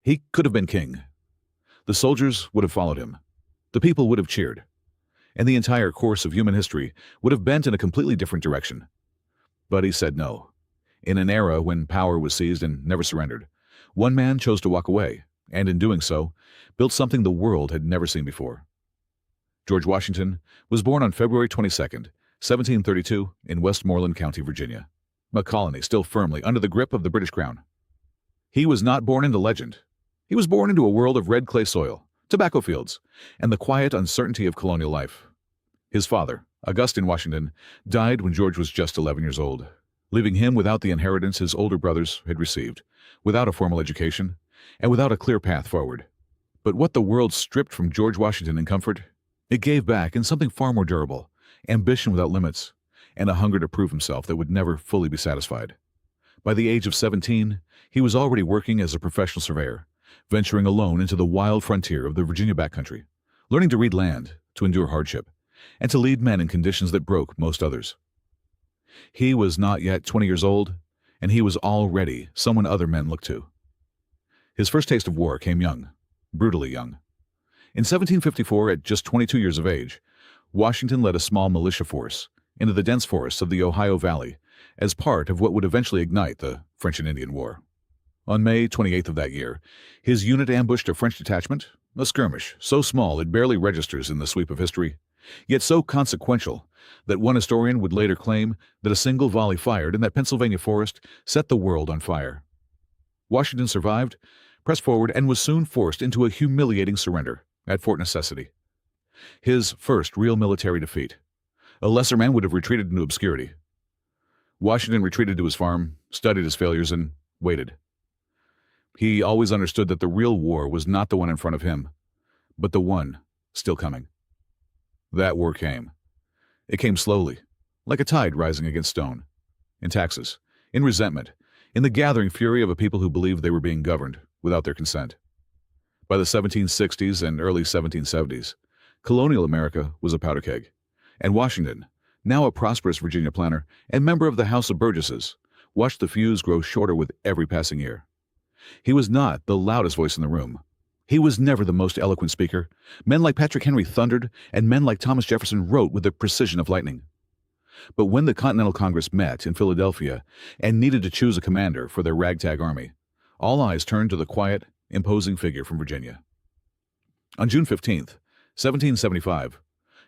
He could have been king. The soldiers would have followed him. The people would have cheered. And the entire course of human history would have bent in a completely different direction. But he said no. In an era when power was seized and never surrendered, one man chose to walk away, and in doing so, built something the world had never seen before. George Washington was born on February 22nd, 1732, in Westmoreland County, Virginia, a colony still firmly under the grip of the British Crown. He was not born into legend. He was born into a world of red clay soil, tobacco fields, and the quiet uncertainty of colonial life. His father, Augustine Washington, died when George was just 11 years old, leaving him without the inheritance his older brothers had received, without a formal education, and without a clear path forward. But what the world stripped from George Washington in comfort, it gave back in something far more durable, ambition without limits, and a hunger to prove himself that would never fully be satisfied. By the age of 17, he was already working as a professional surveyor, venturing alone into the wild frontier of the Virginia backcountry, learning to read land, to endure hardship, and to lead men in conditions that broke most others. He was not yet 20 years old, and he was already someone other men looked to. His first taste of war came young, brutally young. In 1754, at just 22 years of age, Washington led a small militia force into the dense forests of the Ohio Valley as part of what would eventually ignite the French and Indian War. On May 28th of that year, his unit ambushed a French detachment, a skirmish so small it barely registers in the sweep of history, yet so consequential that one historian would later claim that a single volley fired in that Pennsylvania forest set the world on fire. Washington survived, pressed forward, and was soon forced into a humiliating surrender at Fort Necessity. His first real military defeat. A lesser man would have retreated into obscurity. Washington retreated to his farm, studied his failures, and waited. He always understood that the real war was not the one in front of him, but the one still coming. That war came. It came slowly, like a tide rising against stone, in taxes, in resentment, in the gathering fury of a people who believed they were being governed without their consent. By the 1760s and early 1770s, colonial America was a powder keg, and Washington, now a prosperous Virginia planter and member of the House of Burgesses, watched the fuse grow shorter with every passing year. He was not the loudest voice in the room. He was never the most eloquent speaker. Men like Patrick Henry thundered, and men like Thomas Jefferson wrote with the precision of lightning. But when the Continental Congress met in Philadelphia and needed to choose a commander for their ragtag army, all eyes turned to the quiet, imposing figure from Virginia. On June 15th, 1775,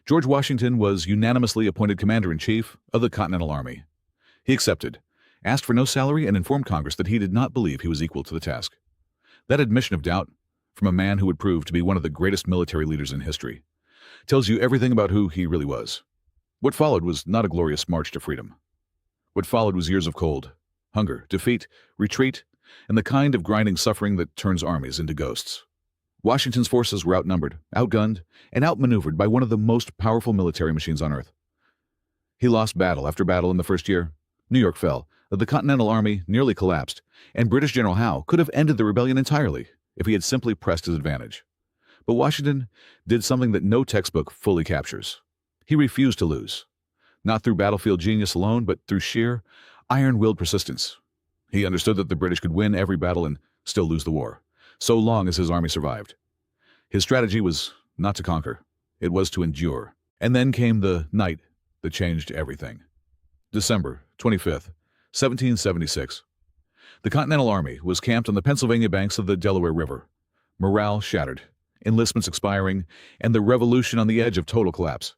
George Washington was unanimously appointed commander-in-chief of the Continental Army. He accepted, asked for no salary, and informed Congress that he did not believe he was equal to the task. That admission of doubt, from a man who would prove to be one of the greatest military leaders in history, tells you everything about who he really was. What followed was not a glorious march to freedom. What followed was years of cold, hunger, defeat, retreat, and the kind of grinding suffering that turns armies into ghosts. Washington's forces were outnumbered, outgunned, and outmaneuvered by one of the most powerful military machines on earth. He lost battle after battle in the first year. New York fell, the Continental Army nearly collapsed, and British General Howe could have ended the rebellion entirely if he had simply pressed his advantage. But Washington did something that no textbook fully captures. He refused to lose, not through battlefield genius alone, but through sheer, iron-willed persistence. He understood that the British could win every battle and still lose the war, so long as his army survived. His strategy was not to conquer, it was to endure. And then came the night that changed everything. December 25th, 1776. The Continental Army was camped on the Pennsylvania banks of the Delaware River, morale shattered, enlistments expiring, and the Revolution on the edge of total collapse.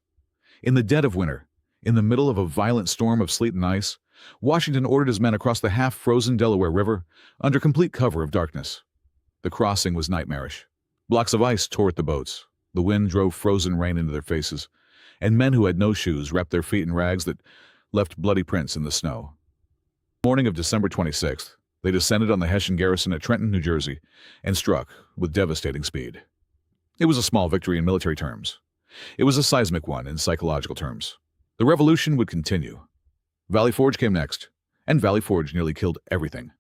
In the dead of winter, in the middle of a violent storm of sleet and ice, Washington ordered his men across the half-frozen Delaware River under complete cover of darkness. The crossing was nightmarish. Blocks of ice tore at the boats. The wind drove frozen rain into their faces, and men who had no shoes wrapped their feet in rags that left bloody prints in the snow. Morning of December 26th, they descended on the Hessian garrison at Trenton, New Jersey, and struck with devastating speed. It was a small victory in military terms. It was a seismic one in psychological terms. The revolution would continue. Valley Forge came next, and Valley Forge nearly killed everything.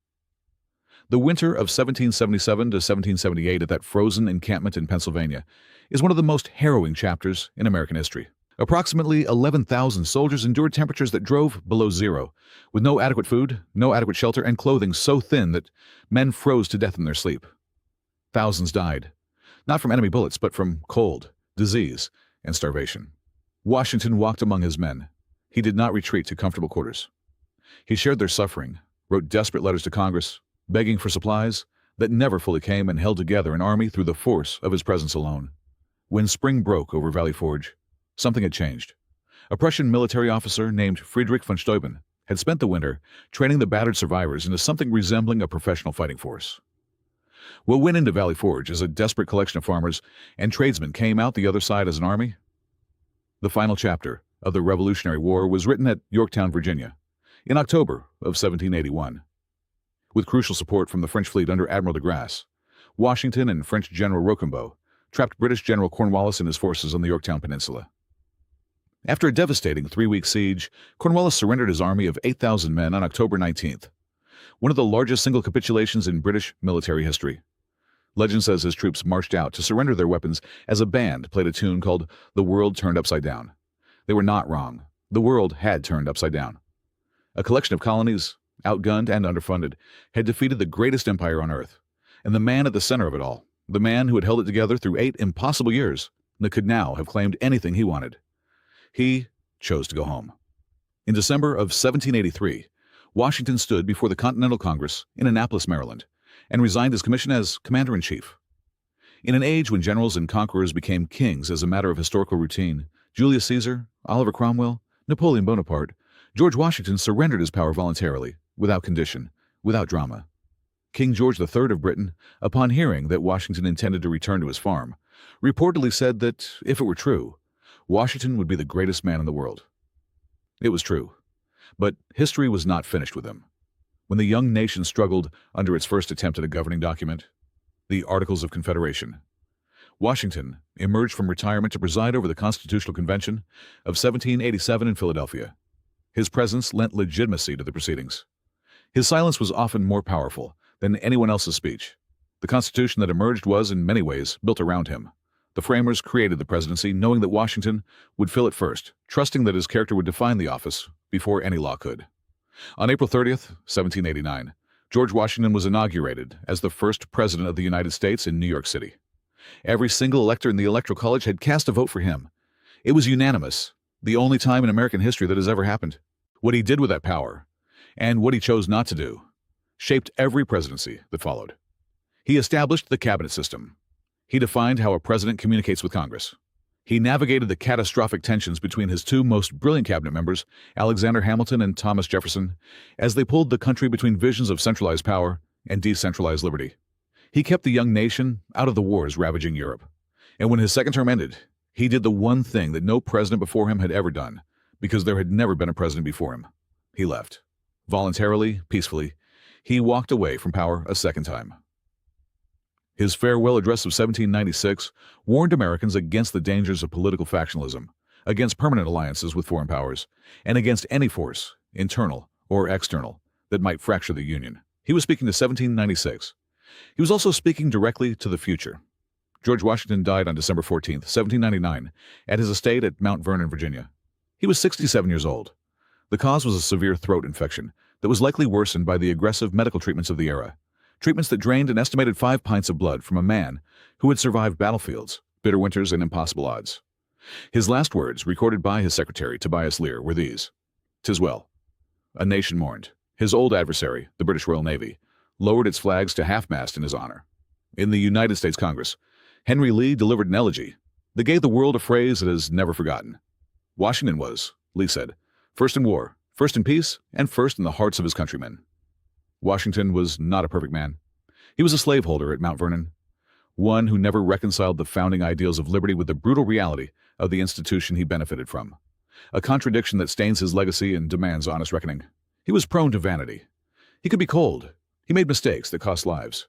The winter of 1777 to 1778 at that frozen encampment in Pennsylvania is one of the most harrowing chapters in American history. Approximately 11,000 soldiers endured temperatures that drove below zero, with no adequate food, no adequate shelter, and clothing so thin that men froze to death in their sleep. Thousands died, not from enemy bullets, but from cold, disease, and starvation. Washington walked among his men. He did not retreat to comfortable quarters. He shared their suffering, wrote desperate letters to Congress, begging for supplies that never fully came, and held together an army through the force of his presence alone. When spring broke over Valley Forge, something had changed. A Prussian military officer named Friedrich von Steuben had spent the winter training the battered survivors into something resembling a professional fighting force. What went into Valley Forge as a desperate collection of farmers and tradesmen came out the other side as an army. The final chapter of the Revolutionary War was written at Yorktown, Virginia, in October of 1781. With crucial support from the French fleet under Admiral de Grasse, Washington and French General Rochambeau trapped British General Cornwallis and his forces on the Yorktown Peninsula. After a devastating 3-week siege, Cornwallis surrendered his army of 8,000 men on October 19th, one of the largest single capitulations in British military history. Legend says his troops marched out to surrender their weapons as a band played a tune called "The World Turned Upside Down." They were not wrong. The world had turned upside down. A collection of colonies, outgunned and underfunded, had defeated the greatest empire on earth. And the man at the center of it all, the man who had held it together through 8 impossible years, that could now have claimed anything he wanted. He chose to go home. In December of 1783, Washington stood before the Continental Congress in Annapolis, Maryland, and resigned his commission as commander-in-chief. In an age when generals and conquerors became kings as a matter of historical routine, Julius Caesar, Oliver Cromwell, Napoleon Bonaparte, George Washington surrendered his power voluntarily, without condition, without drama. King George III of Britain, upon hearing that Washington intended to return to his farm, reportedly said that, if it were true, Washington would be the greatest man in the world. It was true, but history was not finished with him. When the young nation struggled under its first attempt at a governing document, the Articles of Confederation, Washington emerged from retirement to preside over the Constitutional Convention of 1787 in Philadelphia. His presence lent legitimacy to the proceedings. His silence was often more powerful than anyone else's speech. The Constitution that emerged was, in many ways, built around him. The framers created the presidency knowing that Washington would fill it first, trusting that his character would define the office before any law could. On April 30th, 1789, George Washington was inaugurated as the first president of the United States in New York City. Every single elector in the Electoral College had cast a vote for him. It was unanimous, the only time in American history that has ever happened. What he did with that power, and what he chose not to do, shaped every presidency that followed. He established the cabinet system. He defined how a president communicates with Congress. He navigated the catastrophic tensions between his 2 most brilliant cabinet members, Alexander Hamilton and Thomas Jefferson, as they pulled the country between visions of centralized power and decentralized liberty. He kept the young nation out of the wars ravaging Europe. And when his second term ended, he did the one thing that no president before him had ever done, because there had never been a president before him. He left. Voluntarily, peacefully, he walked away from power a second time. His farewell address of 1796 warned Americans against the dangers of political factionalism, against permanent alliances with foreign powers, and against any force, internal or external, that might fracture the Union. He was speaking to 1796. He was also speaking directly to the future. George Washington died on December 14, 1799, at his estate at Mount Vernon, Virginia. He was 67 years old. The cause was a severe throat infection that was likely worsened by the aggressive medical treatments of the era. Treatments that drained an estimated 5 pints of blood from a man who had survived battlefields, bitter winters, and impossible odds. His last words, recorded by his secretary, Tobias Lear, were these: "'Tis well." A nation mourned. His old adversary, the British Royal Navy, lowered its flags to half-mast in his honor. In the United States Congress, Henry Lee delivered an elegy that gave the world a phrase it has never forgotten. Washington was, Lee said, first in war, first in peace, and first in the hearts of his countrymen. Washington was not a perfect man. He was a slaveholder at Mount Vernon, one who never reconciled the founding ideals of liberty with the brutal reality of the institution he benefited from, a contradiction that stains his legacy and demands honest reckoning. He was prone to vanity. He could be cold. He made mistakes that cost lives.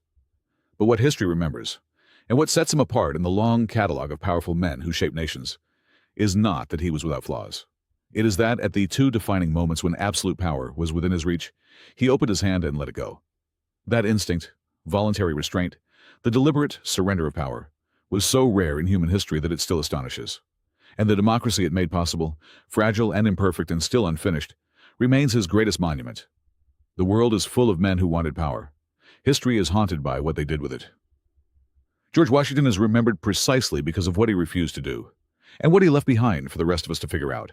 But what history remembers, and what sets him apart in the long catalog of powerful men who shaped nations, is not that he was without flaws. It is that at the 2 defining moments when absolute power was within his reach, he opened his hand and let it go. That instinct, voluntary restraint, the deliberate surrender of power, was so rare in human history that it still astonishes. And the democracy it made possible, fragile and imperfect and still unfinished, remains his greatest monument. The world is full of men who wanted power. History is haunted by what they did with it. George Washington is remembered precisely because of what he refused to do, and what he left behind for the rest of us to figure out.